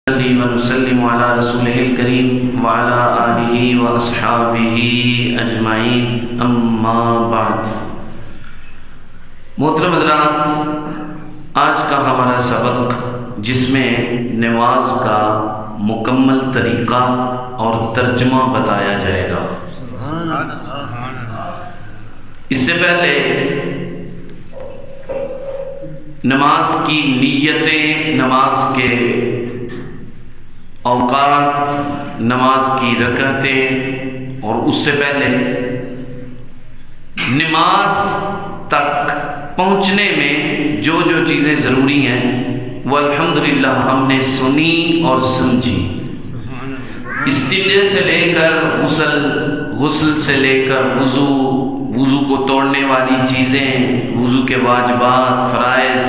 نصلي ونسلم على رسوله الكريم وعلى آله وأصحابه أجمعين أما بعد۔ محترم حضرات، آج کا ہمارا سبق جس میں نماز کا مکمل طریقہ اور ترجمہ بتایا جائے گا۔ اس سے پہلے نماز کی نیتیں، نماز کے اوقات، نماز کی رکعتیں اور اس سے پہلے نماز تک پہنچنے میں جو جو چیزیں ضروری ہیں وہ الحمدللہ ہم نے سنی اور سمجھی۔ استنجے سے لے کر غسل سے لے کر وضو کو توڑنے والی چیزیں، وضو کے واجبات، فرائض،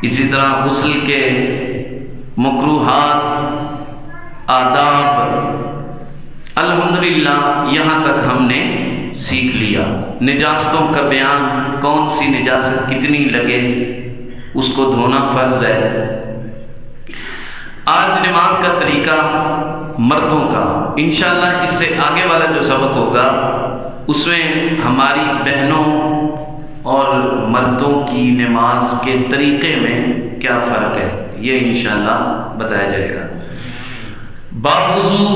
اسی طرح غسل کے مکروہات، آداب، الحمدللہ یہاں تک ہم نے سیکھ لیا۔ نجاستوں کا بیان، کون سی نجاست کتنی لگے اس کو دھونا فرض ہے۔ آج نماز کا طریقہ مردوں کا، انشاءاللہ اس سے آگے والا جو سبق ہوگا اس میں ہماری بہنوں اور مردوں کی نماز کے طریقے میں کیا فرق ہے یہ انشاءاللہ بتایا جائے گا۔ باوضو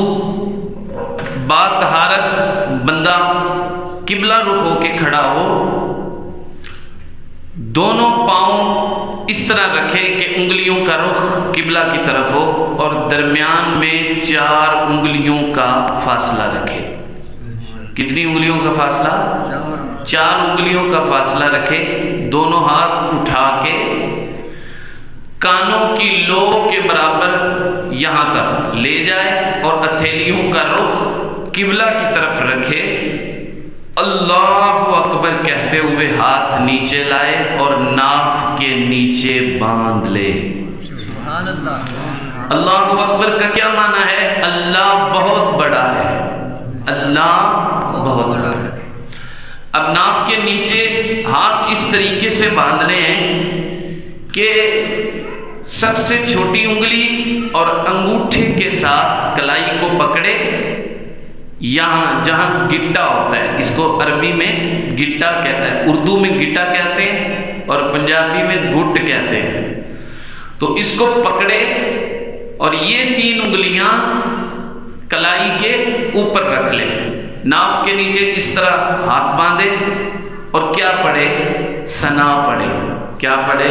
با طہارت بندہ قبلہ رخ ہو کے کھڑا ہو، دونوں پاؤں اس طرح رکھے کہ انگلیوں کا رخ قبلہ کی طرف ہو اور درمیان میں 4 انگلیوں کا فاصلہ رکھے۔ کتنی انگلیوں کا فاصلہ؟ 4 انگلیوں کا فاصلہ رکھے۔ دونوں ہاتھ اٹھا کے کانوں کی لو کے برابر یہاں تک لے جائے اور ہتھیلیوں کا رخ قبلہ کی طرف رکھے۔ اللہ اکبر کہتے ہوئے ہاتھ نیچے لائے اور ناف کے نیچے باندھ لے۔ سبحان اللہ۔ اللہ اکبر کا کیا معنی ہے؟ اللہ بہت بڑا ہے، اللہ بہت بڑا ہے۔ اب ناف کے نیچے ہاتھ اس طریقے سے باندھنے ہیں کہ سب سے چھوٹی انگلی اور انگوٹھے کے ساتھ کلائی کو پکڑے، یہاں جہاں گٹا ہوتا ہے، اس کو عربی میں گٹا کہتا ہے، اردو میں گٹا کہتے ہیں اور پنجابی میں گٹ کہتے ہیں۔ تو اس کو پکڑے اور یہ 3 انگلیاں کلائی کے اوپر رکھ لے، ناف کے نیچے اس طرح ہاتھ باندھے اور کیا پڑھے؟ ثنا پڑھے۔ کیا پڑھے؟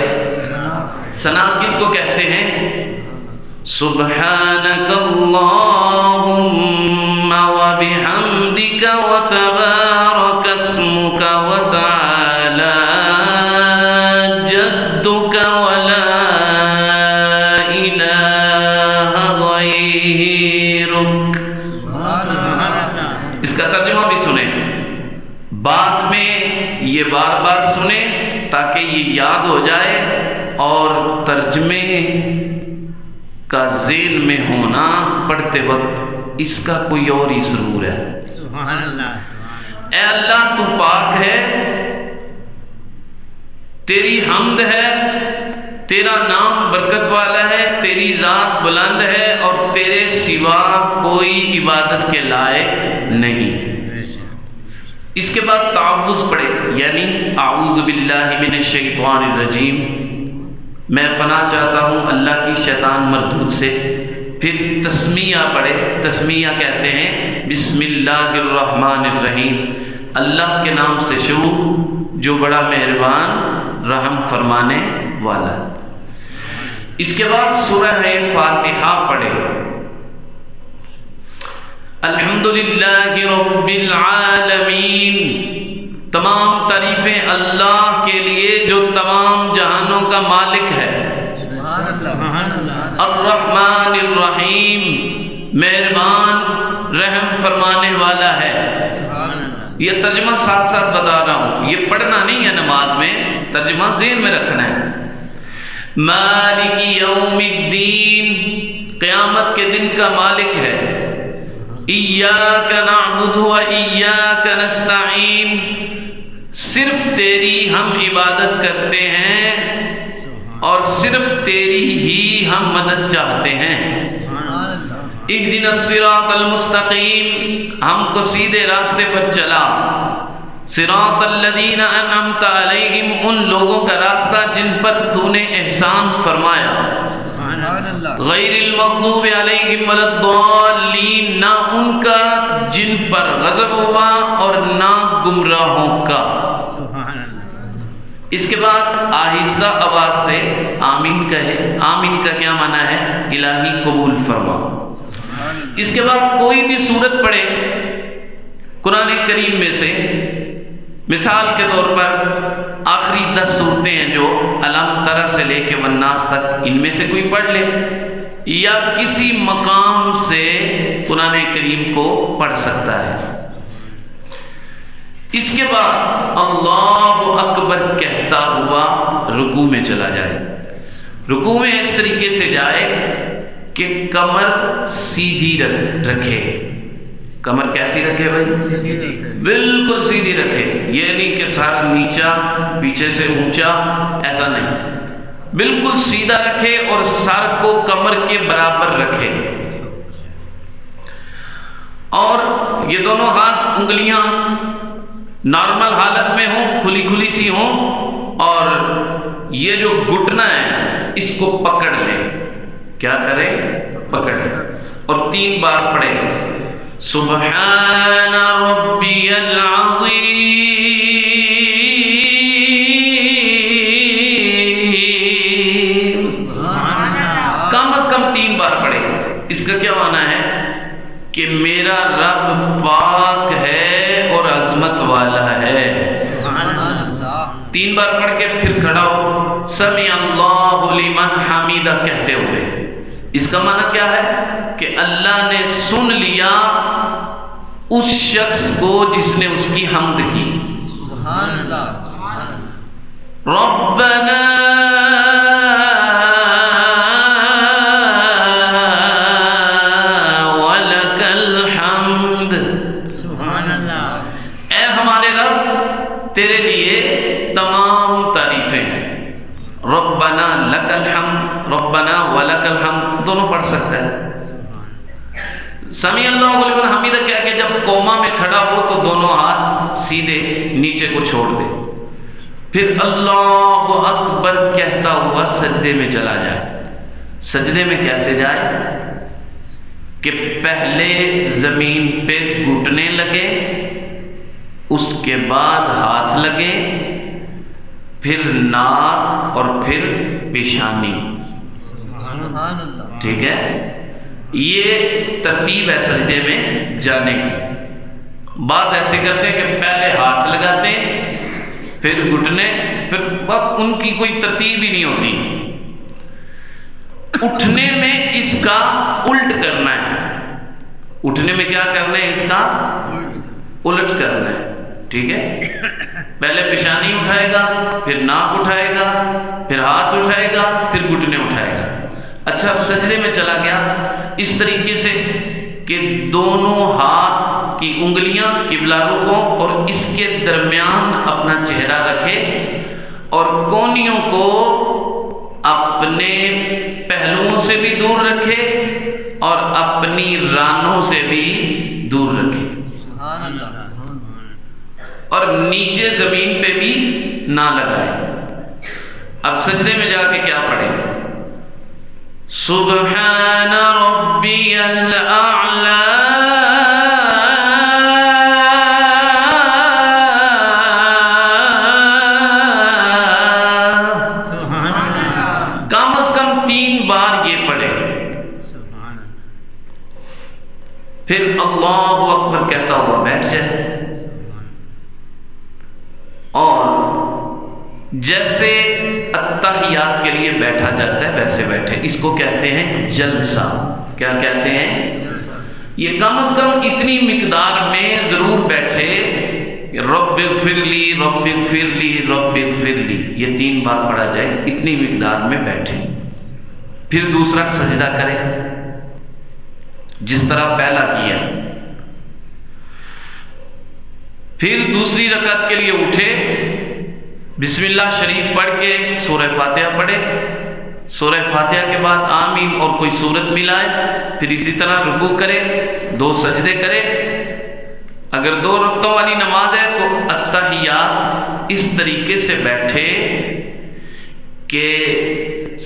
ثنا کس کو کہتے ہیں؟ سبحانک اللہم وبحمدک وتبارک اسمک وتعالی جدک ولا الہ غیرک۔ اس کا ترجمہ بھی سنیں، بعد میں یہ بار بار سنیں تاکہ یہ یاد ہو جائے اور ترجمے کا ذہن میں ہونا پڑھتے وقت اس کا کوئی اور ہی ضرور ہے۔ سبحان اللہ۔ اے اللہ تو پاک ہے، تیری حمد ہے، تیرا نام برکت والا ہے، تیری ذات بلند ہے اور تیرے سوا کوئی عبادت کے لائق نہیں۔ اس کے بعد تعوذ پڑھے، یعنی اعوذ باللہ من الشیطان الرجیم، میں پناہ چاہتا ہوں اللہ کی شیطان مردود سے۔ پھر تسمیہ پڑھے، تسمیہ کہتے ہیں بسم اللہ الرحمن الرحیم، اللہ کے نام سے شروع جو بڑا مہربان رحم فرمانے والا ہے۔ اس کے بعد سورہ فاتحہ پڑھے۔ الحمدللہ رب العالمین، تمام تعریفیں اللہ کے لیے جو تمام جہانوں کا مالک ہے۔ الرحمن الرحیم، مہربان رحم فرمانے والا ہے۔ یہ ترجمہ ساتھ ساتھ بتا رہا ہوں، یہ پڑھنا نہیں ہے نماز میں، ترجمہ ذہن میں رکھنا ہے۔ مالک یوم الدین، قیامت کے دن کا مالک ہے۔ ایاک نعبد و ایاک نستعین، صرف تیری ہم عبادت کرتے ہیں اور صرف تیری ہی ہم مدد چاہتے ہیں۔ اہدنا الصراط المستقیم، ہم کو سیدھے راستے پر چلا۔ صراط الذین انعمت علیہم، ان لوگوں کا راستہ جن پر تو نے احسان فرمایا۔ غیر المغضوب علیہم ولا الضالین، نہ ان کا جن پر غضب ہوا اور نہ گمراہوں کا۔ اس کے بعد آہستہ آواز سے آمین کہے۔ آمین کا کیا معنی ہے؟ الہی قبول فرما۔ اس کے بعد کوئی بھی سورت پڑھے قرآن کریم میں سے، مثال کے طور پر آخری 10 صورتیں ہیں جو الم تر سے لے کے والناس تک، ان میں سے کوئی پڑھ لے یا کسی مقام سے قرآن کریم کو پڑھ سکتا ہے۔ اس کے بعد اللہ اکبر کہتا ہوا رکوع میں چلا جائے۔ رکوع میں اس طریقے سے جائے کہ کمر سیدھی رکھے۔ کمر کیسی رکھے بھائی؟ بالکل سیدھی رکھے، یہ نہیں کہ سر نیچا پیچھے سے اونچا، ایسا نہیں، بالکل سیدھا رکھے اور سر کو کمر کے برابر رکھے، اور یہ دونوں ہاتھ انگلیاں نارمل حالت میں ہوں، کھلی کھلی سی ہوں، اور یہ جو گھٹنا ہے اس کو پکڑ لے۔ کیا کرے؟ پکڑ لے، اور 3 بار پڑھے سبحان ربی العظیم، کم از کم 3 بار پڑھے۔ اس کا کیا معنی ہے؟ کہ میرا رب پاک ہے اور عظمت والا ہے۔ 3 بار پڑھ کے پھر کھڑا ہو سمیع اللہ لمن حمیدہ کہتے ہوئے۔ اس کا معنی کیا ہے؟ کہ اللہ نے سن لیا اس شخص کو جس نے اس کی حمد کی۔ ربنا ولک الحمد، اے ہمارے رب تیرے لیے تمام تعریفیں ہیں۔ ربنا لک الحمد، ربنا ولک الحمد دونوں پڑھ سکتا ہے۔ سمیع اللہ لمن حمیدہ کہہ کے جب قوما میں کھڑا ہو تو دونوں ہاتھ سیدھے نیچے کو چھوڑ دے، پھر اللہ اکبر کہتا ہوا سجدے میں چلا جائے۔ سجدے میں کیسے جائے؟ کہ پہلے زمین پہ گھٹنے لگے، اس کے بعد ہاتھ لگے، پھر ناک اور پھر پیشانی۔ ٹھیک ہے، یہ ترتیب ہے سجدے میں جانے کی۔ بات ایسے کرتے ہیں کہ پہلے ہاتھ لگاتے ہیں، پھر گھٹنے، پھر ان کی کوئی ترتیب ہی نہیں ہوتی۔ اٹھنے میں اس کا الٹ کرنا ہے۔ اٹھنے میں کیا کرنا ہے؟ اس کا الٹ کرنا ہے۔ ٹھیک ہے، پہلے پیشانی اٹھائے گا، پھر ناک اٹھائے گا، پھر ہاتھ اٹھائے گا، پھر گھٹنے اٹھائے گا۔ اچھا، اب سجدے میں چلا گیا اس طریقے سے کہ دونوں ہاتھ کی انگلیاں قبلہ رخ ہوں اور اس کے درمیان اپنا چہرہ رکھے، اور کونیوں کو اپنے پہلوؤں سے بھی دور رکھے اور اپنی رانوں سے بھی دور رکھے، اور نیچے زمین پہ بھی نہ لگائے۔ اب سجدے میں جا کے کیا پڑھے؟ سبحان ربی الاعلی، کم از کم 3 بار یہ پڑھے، پھر اللہ اکبر کہتا ہوا بیٹھ جائے، اور جیسے اتحیات کے لیے بیٹھا جاتا ہے ویسے بیٹھے۔ اس کو کہتے ہیں جلسہ۔ کیا کہتے ہیں؟ یہ کم از کم اتنی مقدار میں ضرور بیٹھے کہ رب اغفر لی، رب اغفر لی، رب اغفر لی، یہ 3 بار پڑھا جائے، اتنی مقدار میں بیٹھے۔ پھر دوسرا سجدہ کرے جس طرح پہلا کیا، پھر دوسری رکعت کے لیے اٹھے، بسم اللہ شریف پڑھ کے سورہ فاتحہ پڑھے، سورہ فاتحہ کے بعد آمین اور کوئی سورت ملائے، پھر اسی طرح رکوع کرے، 2 سجدے کرے۔ اگر 2 رکعتوں والی نماز ہے تو اتحیات اس طریقے سے بیٹھے کہ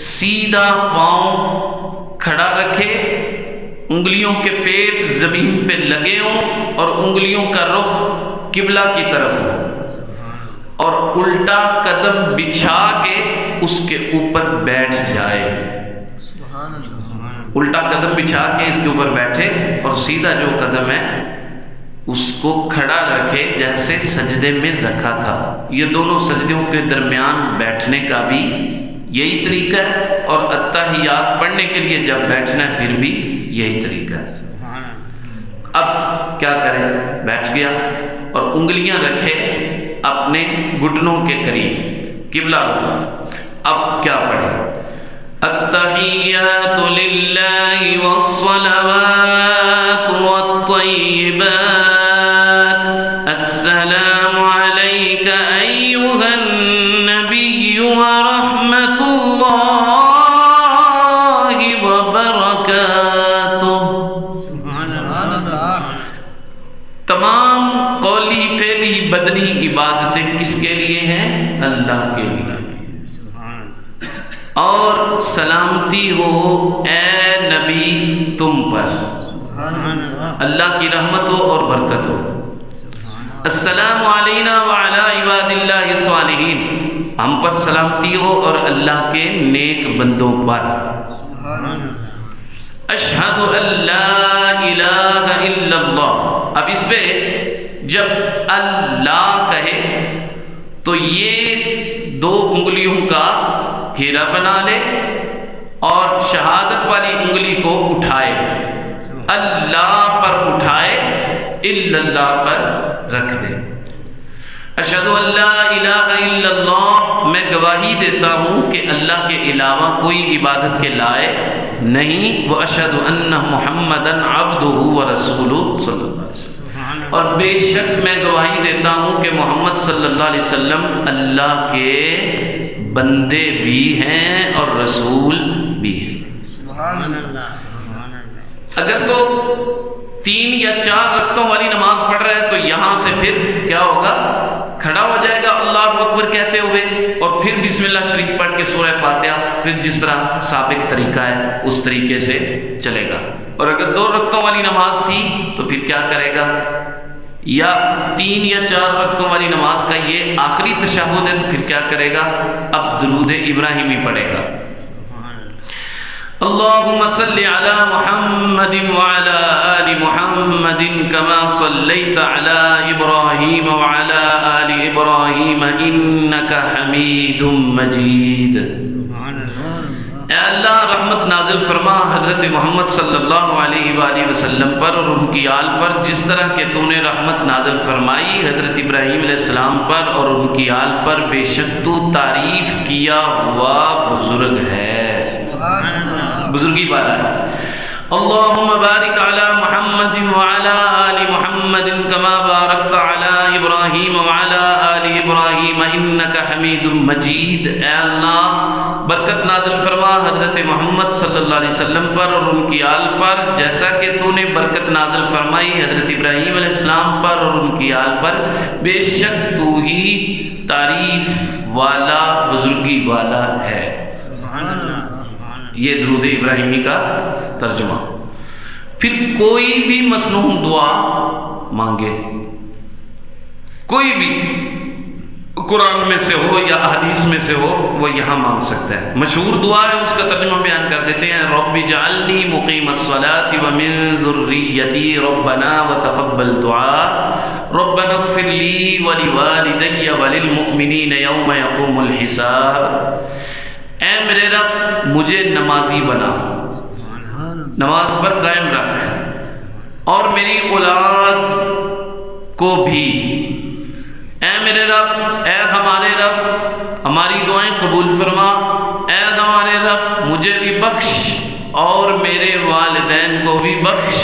سیدھا پاؤں کھڑا رکھے، انگلیوں کے پیٹ زمین پہ لگے ہوں اور انگلیوں کا رخ قبلہ کی طرف ہو، اور الٹا قدم بچھا کے اس کے اوپر بیٹھ جائے۔ الٹا قدم بچھا کے اس کے اوپر بیٹھے اور سیدھا جو قدم ہے اس کو کھڑا رکھے جیسے سجدے میں رکھا تھا۔ یہ دونوں سجدوں کے درمیان بیٹھنے کا بھی یہی طریقہ ہے، اور اتحیات پڑھنے کے لیے جب بیٹھنا ہے پھر بھی یہی طریقہ ہے۔ اب کیا کرے؟ بیٹھ گیا اور انگلیاں رکھے اپنے گھٹنوں کے قریب، قبلہ رخ۔ اب کیا پڑھے؟ التحیات للہ والصلوات والطیبات السلام علیک ایھا النبی ورحمۃ اللہ وبرکاتہ۔ تمام قولی فعلی بدنی عبادتیں کس کے لیے ہیں؟ اللہ کے لیے۔ اور سلامتی ہو اے نبی تم پر، اللہ کی رحمت ہو اور برکت ہو۔ السلام علینا وعلی عباد اللہ الصالحین، ہم پر سلامتی ہو اور اللہ کے نیک بندوں پر۔ اشہد ان لا الہ الا اللہ، اب اس پہ جب اللہ کہے تو یہ 2 انگلیوں کا گھیرا بنا لے اور شہادت والی انگلی کو اٹھائے، اللہ پر اٹھائے، الا اللہ پر رکھ دے۔ اشہد ان لا الہ الا اللہ، میں گواہی دیتا ہوں کہ اللہ کے علاوہ کوئی عبادت کے لائق نہیں، واشہد ان محمدًا عبدہ ورسولہ صلی اللہ علیہ وسلم، اور بے شک میں گواہی دیتا ہوں کہ محمد صلی اللہ علیہ وسلم اللہ کے بندے بھی ہیں اور رسول بھی ہیں۔ اگر تو 3 یا 4 رکعتوں والی نماز پڑھ رہے ہیں تو یہاں سے پھر کیا ہوگا؟ کھڑا ہو جائے گا اللہ اکبر کہتے ہوئے، اور پھر بسم اللہ شریف پڑھ کے سورہ فاتحہ، پھر جس طرح سابق طریقہ ہے اس طریقے سے چلے گا۔ اور اگر 2 رکعتوں والی نماز تھی تو پھر کیا کرے گا؟ یا 3 یا 4 رکعتوں والی نماز کا یہ آخری تشہد ہے تو پھر کیا کرے گا؟ اب درود ابراہیمی پڑھے گا۔ اللہم صلی علی محمد وعلی آل محمد کما صلیت علی ابراہیم وعلی آل ابراہیم انک حمید مجید۔ اے اللہ رحمت نازل فرما حضرت محمد صلی اللہ علیہ وآلہ وسلم پر اور ان کی آل پر، جس طرح کہ تو نے رحمت نازل فرمائی حضرت ابراہیم علیہ السلام پر اور ان کی آل پر، بے شک تو تعریف کیا ہوا بزرگ ہے، بزرگی والا ہے۔ اللہم بارک علی محمد وعلی آل محمد کما بارکت علی ابراہیم وعلی آل ابراہیم انک حمید مجید۔ اے اللہ برکت نازل فرما حضرت محمد صلی اللہ علیہ وسلم پر اور ان کی آل پر، جیسا کہ تو نے برکت نازل فرمائی حضرت ابراہیم علیہ السلام پر اور ان کی آل پر، بے شک تو ہی تعریف والا بزرگی والا ہے۔ یہ درود ابراہیمی کا ترجمہ۔ پھر کوئی بھی مسنون دعا مانگے، کوئی بھی قرآن میں سے ہو یا حدیث میں سے ہو، وہ یہاں مانگ سکتا ہے۔ مشہور دعا ہے، اس کا ترجمہ بیان کر دیتے ہیں۔ رب اجعلنی مقیم الصلاۃ ومن ذریتی ربنا وتقبل دعاء ربنا اغفر لی ولوالدی وللمؤمنین یوم یقوم الحساب۔ اے میرے رب مجھے نمازی بنا، نماز پر قائم رکھ، اور میری اولاد کو بھی۔ اے میرے رب، اے ہمارے رب، ہماری دعائیں قبول فرما۔ اے ہمارے رب مجھے بھی بخش اور میرے والدین کو بھی بخش،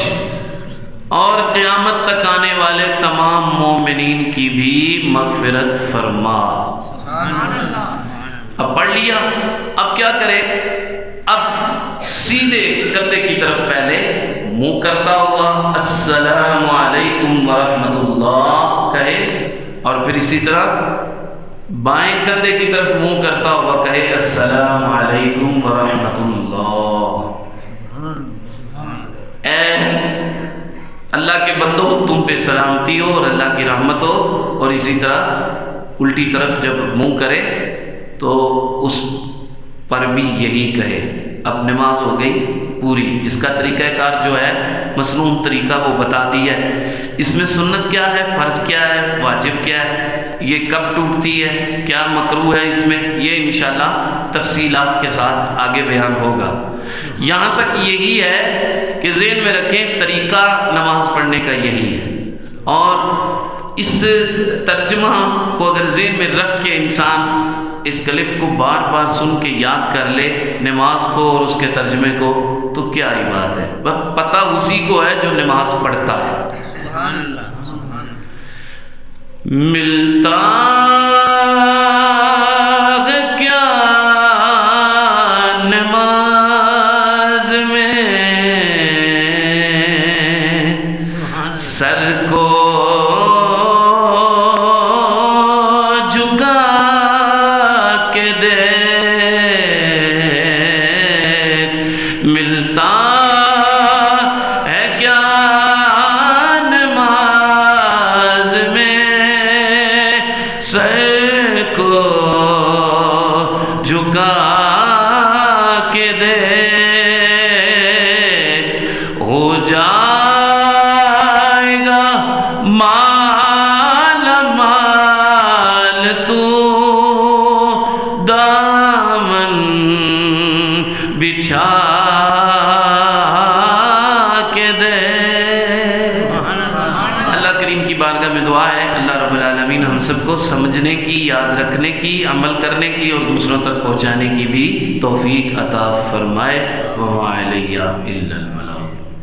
اور قیامت تک آنے والے تمام مومنین کی بھی مغفرت فرما۔ اب پڑھ لیا، اب کیا کرے؟ اب سیدھے کندھے کی طرف پہلے منہ کرتا ہوا السلام علیکم ورحمۃ اللہ کہے، اور پھر اسی طرح بائیں کندھے کی طرف منہ کرتا ہوا کہے السلام علیکم ورحمۃ اللہ۔ اے اللہ کے بندو، تم پہ سلامتی ہو اور اللہ کی رحمت ہو، اور اسی طرح الٹی طرف جب منہ کرے تو اس پر بھی یہی کہے۔ اب نماز ہو گئی پوری۔ اس کا طریقہ کار جو ہے مسنون طریقہ وہ بتا دیا ہے۔ اس میں سنت کیا ہے، فرض کیا ہے، واجب کیا ہے، یہ کب ٹوٹتی ہے، کیا مکروہ ہے اس میں، یہ انشاءاللہ تفصیلات کے ساتھ آگے بیان ہوگا۔ یہاں تک یہی ہے کہ ذہن میں رکھیں طریقہ نماز پڑھنے کا یہی ہے، اور اس ترجمہ کو اگر ذہن میں رکھ کے انسان اس کلپ کو بار بار سن کے یاد کر لے، نماز کو اور اس کے ترجمے کو، تو کیا ہی بات ہے۔ پتہ اسی کو ہے جو نماز پڑھتا ہے۔ سبحان اللہ۔ ملتا ہے کیا نماز میں سر کو جھکا کے دیکھ، ملتا ہے کیا نماز میں سر کو جھکا کے دیکھ، ہو جائے گا مالا مال تو دامن بچھا کے دے۔ اللہ کریم کی بارگاہ میں دعا ہے اللہ رب العالمین ہم سب کو سمجھنے کی، یاد رکھنے کی، عمل کرنے کی اور دوسروں تک پہنچانے کی بھی توفیق عطا فرمائے۔ وما علیہ الا البلاغ۔